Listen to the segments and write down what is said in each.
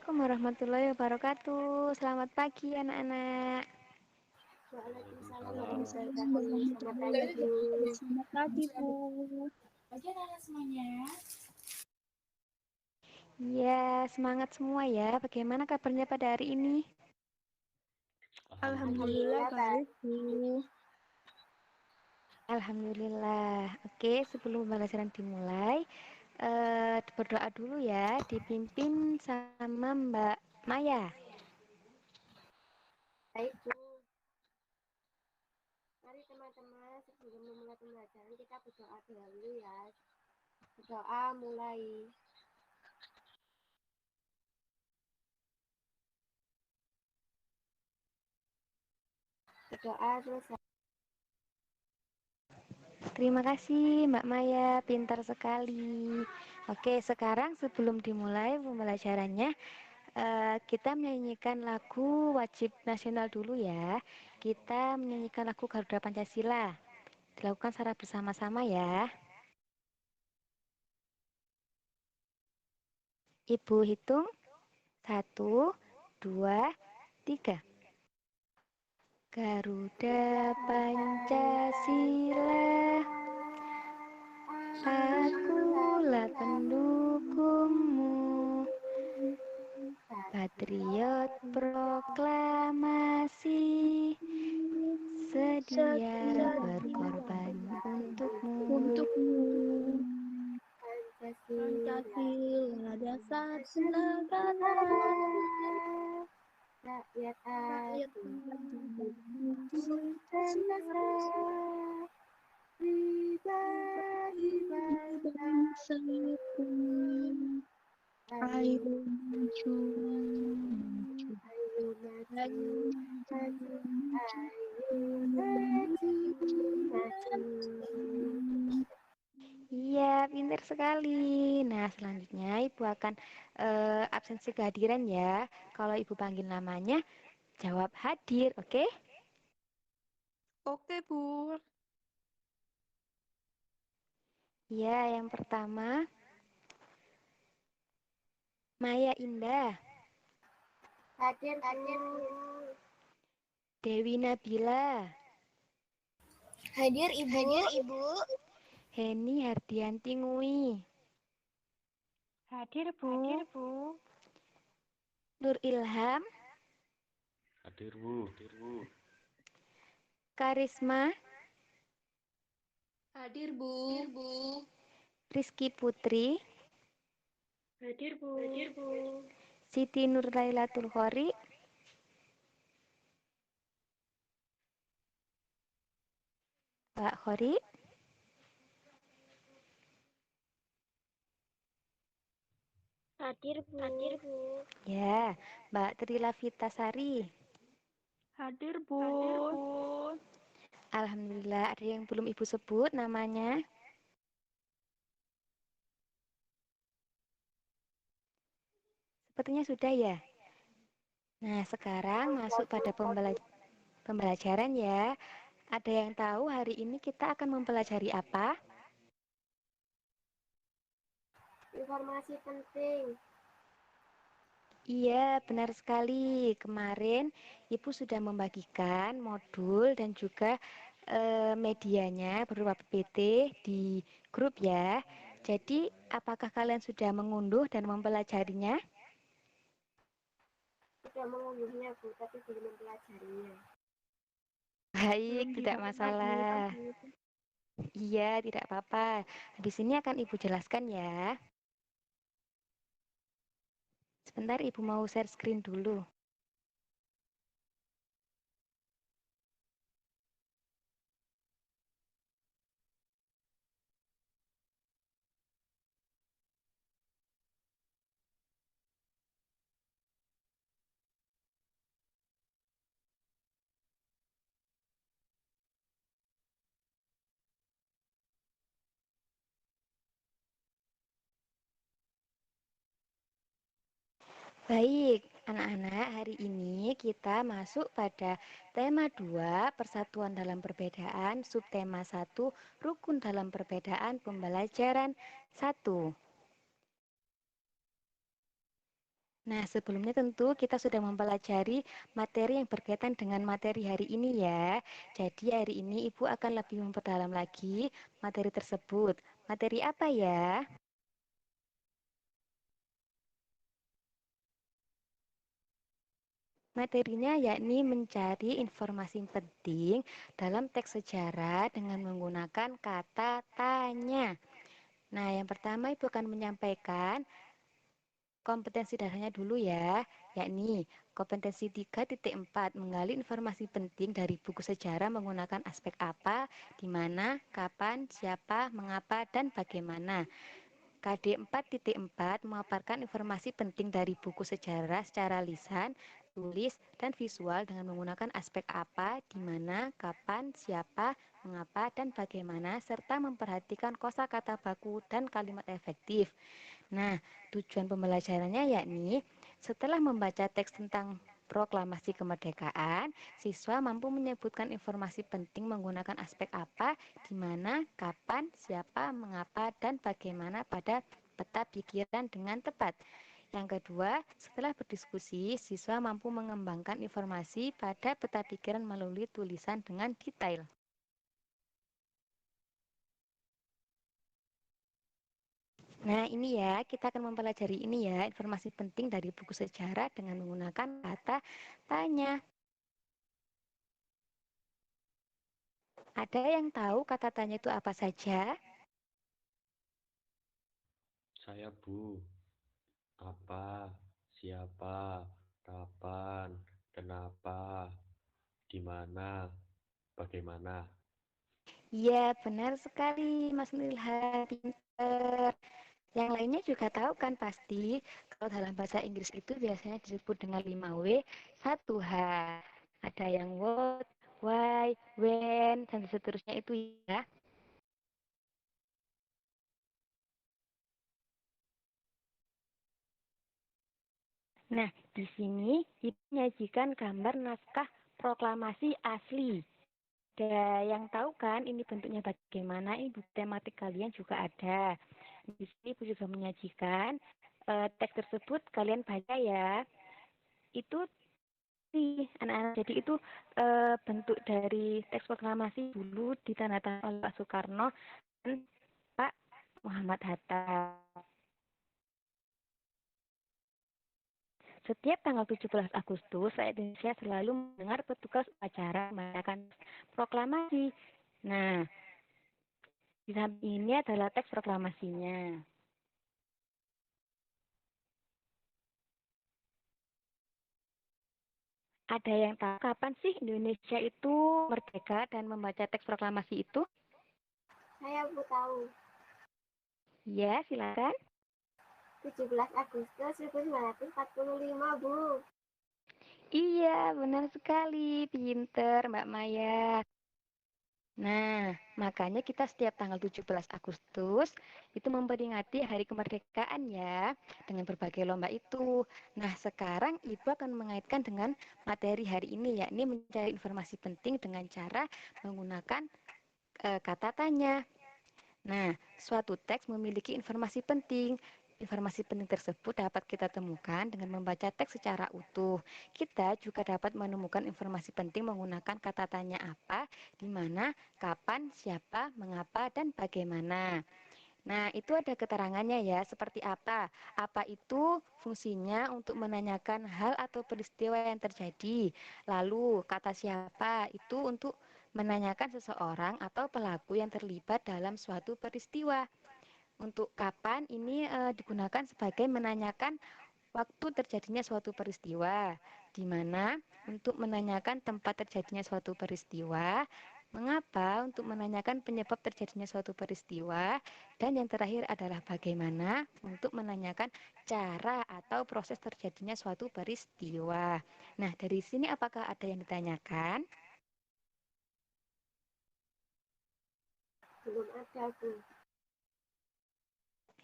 Assalamualaikum warahmatullahi wabarakatuh. Selamat pagi anak-anak. Waalaikumsalam Waalaikumsalam warahmatullahi wabarakatuh. Selamat warahmatullahi pagi, Bu. wabarakatuh. Selamat pagi, Bu. Pagi anak-anak semuanya. Ya, semangat semua ya. Bagaimana kabarnya pada hari ini? Alhamdulillah baik, Bu. Alhamdulillah. Oke, sebelum pembelajaran dimulai, berdoa dulu ya, dipimpin sama Mbak Maya. Baik, Bu. Mari teman-teman sebelum memulai pembelajaran kita berdoa dahulu ya. Berdoa mulai. Berdoa terus. Terima kasih Mbak Maya, pintar sekali. Oke, sekarang sebelum dimulai pembelajarannya, kita menyanyikan lagu wajib nasional dulu ya. Kita menyanyikan lagu Garuda Pancasila. Dilakukan secara bersama-sama ya. Ibu hitung. 1, 2, 3. Garuda Pancasila, akulah pendukungmu. Patriot proklamasi, sedia berkorban untukmu. Untukmu, Pancasila. Pancasila dasar negara, Rakyat rakyat aku bangsa, pribadi bangsa. bangsaku. Ayo Ayo maju, maju, ayo maju, ayo maju, maju, maju, ayo maju, maju, maju. maju. Iya, pintar sekali. Nah, selanjutnya Ibu akan absensi kehadiran ya. Kalau Ibu panggil namanya, jawab hadir, oke? Oke, Bu. Ya, yang pertama, Maya Indah, Hadir, Bu. Dewi Nabila, Hadir, Ibu. Heni Hardianti Ngui, Hadir, Hadir, Bu. Bu. Nur Ilham, Hadir Bu. Karisma, Hadir, Bu. Rizky Putri, Hadir, Bu. Hadir, Bu. Siti Nur Lailatul Khori, Mbak Khori, Hadir, Bu. ya, Mbak Tri Lavitasari. Hadir, Bu. Hadir, Bu. Alhamdulillah, ada yang belum Ibu sebut namanya. Sepertinya sudah ya. Nah, sekarang masuk pada pembelajaran ya. Ada yang tahu hari ini kita akan mempelajari apa? Informasi penting. Iya, benar sekali. Kemarin Ibu sudah membagikan modul dan juga medianya berupa PPT di grup ya. Jadi, apakah kalian sudah mengunduh dan mempelajarinya? Sudah mengunduhnya, Bu, tapi belum mempelajarinya. Baik, Belum tidak dibuka, Bu. masalah. Iya, tidak apa-apa. Di sini akan Ibu jelaskan ya. Sebentar, Ibu mau share screen dulu. Baik, anak-anak, hari ini kita masuk pada tema 2, persatuan dalam perbedaan, subtema 1, rukun dalam perbedaan, pembelajaran 1. Nah, sebelumnya tentu kita sudah mempelajari materi yang berkaitan dengan materi hari ini ya. Jadi hari ini Ibu akan lebih memperdalam lagi materi tersebut. Materi apa ya? Materinya yakni mencari informasi penting dalam teks sejarah dengan menggunakan kata tanya. Nah, yang pertama Ibu akan menyampaikan kompetensi dasarnya dulu ya, yakni kompetensi 3.4 menggali informasi penting dari buku sejarah menggunakan aspek apa, di mana, kapan, siapa, mengapa, dan bagaimana. KD 4.4 memaparkan informasi penting dari buku sejarah secara lisan, tulis, dan visual dengan menggunakan aspek apa, di mana, kapan, siapa, mengapa, dan bagaimana, serta memperhatikan kosakata baku dan kalimat efektif. Nah, tujuan pembelajarannya yakni setelah membaca teks tentang proklamasi kemerdekaan, siswa mampu menyebutkan informasi penting menggunakan aspek apa, di mana, kapan, siapa, mengapa, dan bagaimana pada peta pikiran dengan tepat. Yang kedua, setelah berdiskusi, siswa mampu mengembangkan informasi pada peta pikiran melalui tulisan dengan detail. Nah, ini ya, kita akan mempelajari ini ya, informasi penting dari buku sejarah dengan menggunakan kata tanya. Ada yang tahu kata tanya itu apa saja? Saya Bu. Apa, siapa, kapan, kenapa, di mana, bagaimana. Iya, benar sekali, Mas Nilhan. Pinter. Yang lainnya juga tahu kan pasti, kalau dalam bahasa Inggris itu biasanya disebut dengan 5W, 1H. Ada yang what, why, when, dan seterusnya itu ya. Nah, di sini Ibu menyajikan gambar naskah proklamasi asli. Ada yang tahu kan ini bentuknya bagaimana? Ini buku tematik kalian juga ada. Di sini Ibu juga menyajikan teks tersebut kalian baca ya. Itu sih anak-anak. Jadi itu bentuk dari teks proklamasi dulu ditandatangani oleh Pak Soekarno dan Pak Muhammad Hatta. Setiap tanggal 17 Agustus, rakyat Indonesia selalu mendengar petugas upacara merayakan proklamasi. Nah, di samping ini adalah teks proklamasinya. Ada yang tahu kapan sih Indonesia itu merdeka dan membaca teks proklamasi itu? Saya Bu tahu. Ya, silakan. 17 Agustus 1945, Bu. Iya, benar sekali. Pinter, Mbak Maya. Nah, makanya kita setiap tanggal 17 Agustus itu memperingati hari kemerdekaan ya, dengan berbagai lomba itu. Nah, sekarang Ibu akan mengaitkan dengan materi hari ini, yakni mencari informasi penting dengan cara menggunakan kata tanya. Nah, suatu teks memiliki informasi penting. Informasi penting tersebut dapat kita temukan dengan membaca teks secara utuh. Kita juga dapat menemukan informasi penting menggunakan kata tanya apa, di mana, kapan, siapa, mengapa, dan bagaimana. Nah, itu ada keterangannya ya, seperti apa. Apa itu fungsinya untuk menanyakan hal atau peristiwa yang terjadi. Lalu, kata siapa itu untuk menanyakan seseorang atau pelaku yang terlibat dalam suatu peristiwa. Untuk kapan ini digunakan sebagai menanyakan waktu terjadinya suatu peristiwa, di mana untuk menanyakan tempat terjadinya suatu peristiwa, mengapa untuk menanyakan penyebab terjadinya suatu peristiwa, dan yang terakhir adalah bagaimana untuk menanyakan cara atau proses terjadinya suatu peristiwa. Nah, dari sini apakah ada yang ditanyakan? Belum ada, Bu.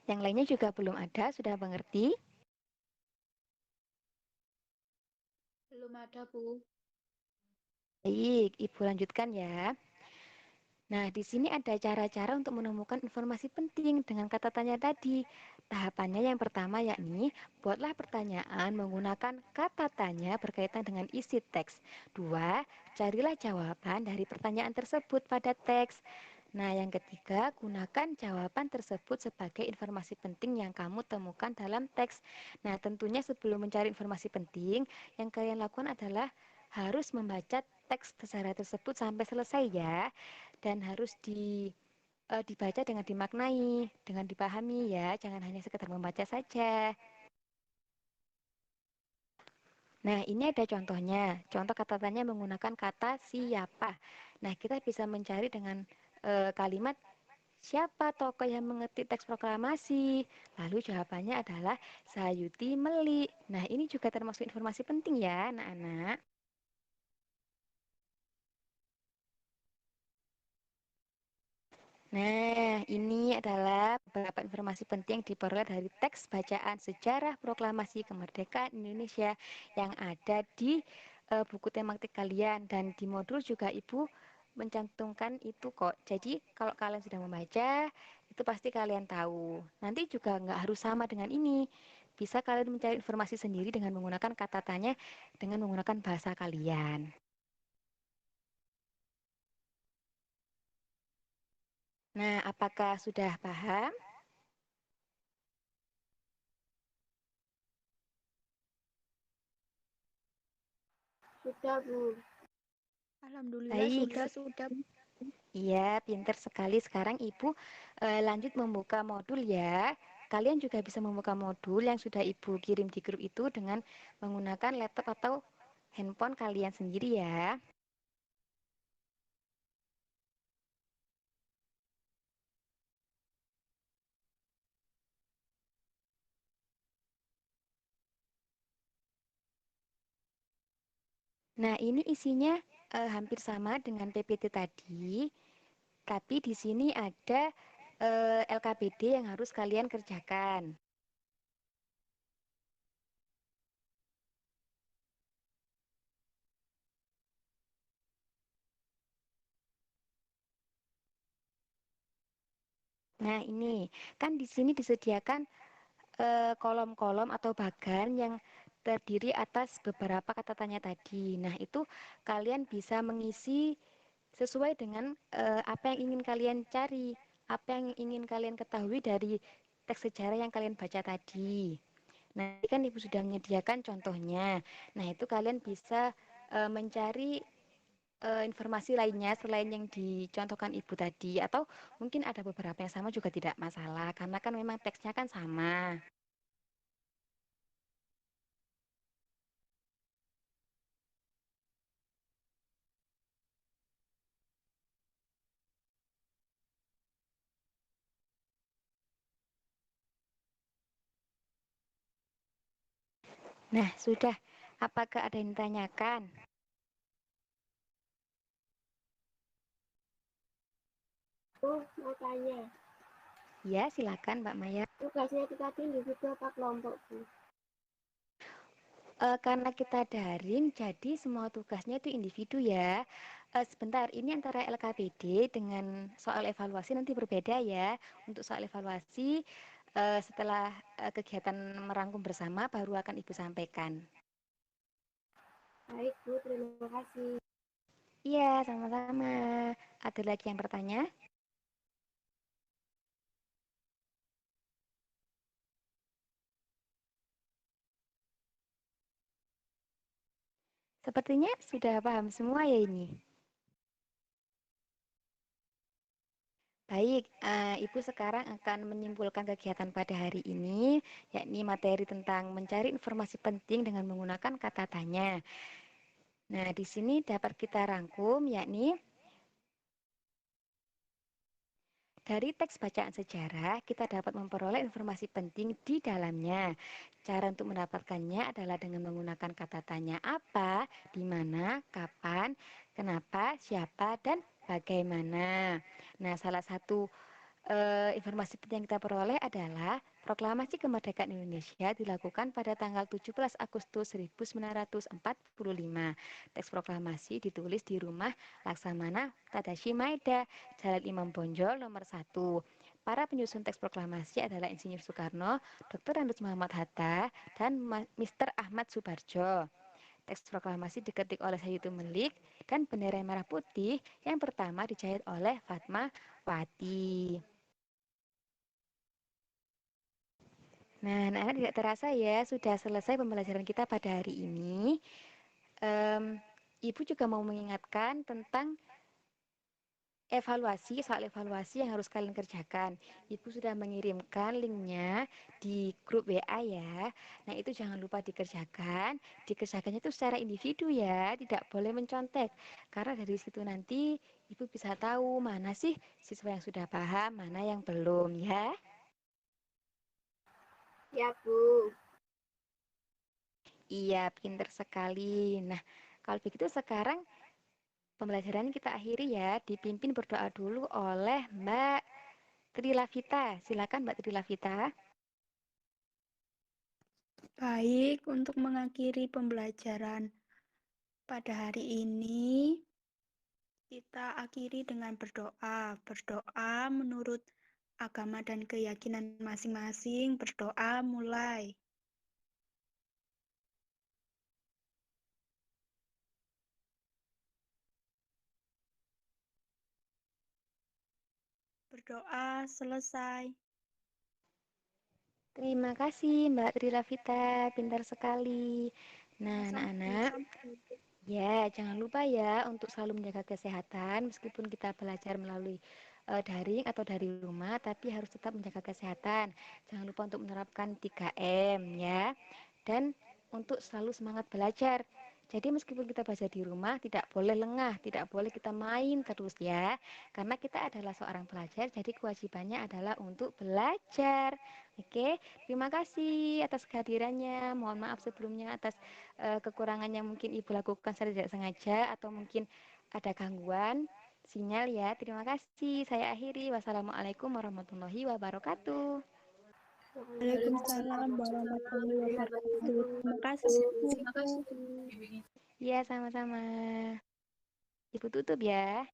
Yang lainnya juga belum ada, sudah mengerti? Belum ada, Bu. Baik, Ibu lanjutkan ya. Nah, di sini ada cara-cara untuk menemukan informasi penting dengan kata tanya tadi. Tahapannya yang pertama yakni, buatlah pertanyaan menggunakan kata tanya berkaitan dengan isi teks. 2, carilah jawaban dari pertanyaan tersebut pada teks. Nah, yang ketiga, gunakan jawaban tersebut sebagai informasi penting yang kamu temukan dalam teks. Nah, tentunya sebelum mencari informasi penting, yang kalian lakukan adalah harus membaca teks secara tersebut sampai selesai ya, dan harus dibaca dengan dimaknai, dengan dipahami ya, jangan hanya sekedar membaca saja. Nah, ini ada contohnya. Contoh kata tanya menggunakan kata siapa. Nah, kita bisa mencari dengan kalimat siapa tokoh yang mengetik teks proklamasi? Lalu jawabannya adalah Sayuti Melik. Nah, ini juga termasuk informasi penting ya, anak-anak. Nah, ini adalah beberapa informasi penting yang diperoleh dari teks bacaan sejarah proklamasi kemerdekaan Indonesia yang ada di buku tematik kalian, dan di modul juga Ibu mencantumkan itu kok. Jadi kalau kalian sudah membaca, itu pasti kalian tahu. Nanti juga nggak harus sama dengan ini. Bisa kalian mencari informasi sendiri dengan menggunakan kata tanya dengan menggunakan bahasa kalian. Nah, apakah sudah paham? Sudah, Bu. Alhamdulillah Baik, sudah. iya, pinter sekali. Sekarang Ibu lanjut membuka modul ya. Kalian juga bisa membuka modul yang sudah Ibu kirim di grup itu dengan menggunakan laptop atau handphone kalian sendiri ya. Nah, ini isinya hampir sama dengan PPT tadi, tapi di sini ada LKPD yang harus kalian kerjakan. Nah, ini kan di sini disediakan kolom-kolom atau bagan yang terdiri atas beberapa kata tanya tadi. Nah, itu kalian bisa mengisi sesuai dengan apa yang ingin kalian cari, apa yang ingin kalian ketahui dari teks sejarah yang kalian baca tadi. Nah, ini kan Ibu sudah menyediakan contohnya. Nah, itu kalian bisa mencari informasi lainnya selain yang dicontohkan Ibu tadi, atau mungkin ada beberapa yang sama juga tidak masalah karena kan memang teksnya kan sama. Nah, sudah. Apakah ada yang ditanyakan? Mau tanya. Ya, silakan Mbak Maya. Tugasnya itu tadi individu apa kelompok, Bu? Karena kita daring, jadi semua tugasnya itu individu ya. Sebentar, ini antara LKPD dengan soal evaluasi nanti berbeda ya. Untuk soal evaluasi, setelah kegiatan merangkum bersama, baru akan Ibu sampaikan. Baik, Bu. Terima kasih. Iya, sama-sama. Ada lagi yang bertanya? Sepertinya sudah paham semua ya ini. Baik, Ibu sekarang akan menyimpulkan kegiatan pada hari ini, yakni materi tentang mencari informasi penting dengan menggunakan kata tanya. Nah, di sini dapat kita rangkum, yakni dari teks bacaan sejarah, kita dapat memperoleh informasi penting di dalamnya. Cara untuk mendapatkannya adalah dengan menggunakan kata tanya apa, di mana, kapan, kenapa, siapa, dan bagaimana. Nah, salah satu Informasi penting yang kita peroleh adalah proklamasi kemerdekaan Indonesia dilakukan pada tanggal 17 Agustus 1945. Teks proklamasi ditulis di rumah Laksamana Tadashi Maeda, Jalan Imam Bonjol nomor 1. Para penyusun teks proklamasi adalah Insinyur Soekarno, Dr. Andes Muhammad Hatta, dan Mr. Ahmad Subarjo. Teks proklamasi diketik oleh Sayyidul Melik dan bendera merah putih yang pertama dijahit oleh Fatma Wati. Nah, anak-anak tidak terasa ya, sudah selesai pembelajaran kita pada hari ini. Ibu juga mau mengingatkan tentang soal evaluasi yang harus kalian kerjakan. Ibu sudah mengirimkan linknya di grup WA ya. Nah, itu jangan lupa dikerjakan. Dikerjakannya itu secara individu ya, tidak boleh mencontek. Karena dari situ nanti Ibu bisa tahu mana sih siswa yang sudah paham, mana yang belum ya. Ya, Bu. Iya, pinter sekali. Nah, kalau begitu sekarang pembelajaran kita akhiri ya, dipimpin berdoa dulu oleh Mbak Trilavita. Silakan Mbak Trilavita. Baik, untuk mengakhiri pembelajaran pada hari ini, kita akhiri dengan berdoa. Berdoa menurut agama dan keyakinan masing-masing. Berdoa mulai. Berdoa selesai. Terima kasih Mbak Trilavita, pintar sekali. Nah, anak-anak, ya jangan lupa ya untuk selalu menjaga kesehatan meskipun kita belajar melalui daring atau dari rumah, tapi harus tetap menjaga kesehatan. Jangan lupa untuk menerapkan 3M ya. Dan untuk selalu semangat belajar. Jadi meskipun kita belajar di rumah, tidak boleh lengah, tidak boleh kita main terus ya. Karena kita adalah seorang pelajar, jadi kewajibannya adalah untuk belajar. Oke, terima kasih atas kehadirannya. Mohon maaf sebelumnya atas kekurangan yang mungkin Ibu lakukan secara tidak sengaja atau mungkin ada gangguan sinyal ya. Terima kasih. Saya akhiri. Wassalamualaikum warahmatullahi wabarakatuh. Waalaikumsalam warahmatullahi wabarakatuh. Terima kasih, Bu. Ya, sama-sama. Ibu tutup ya.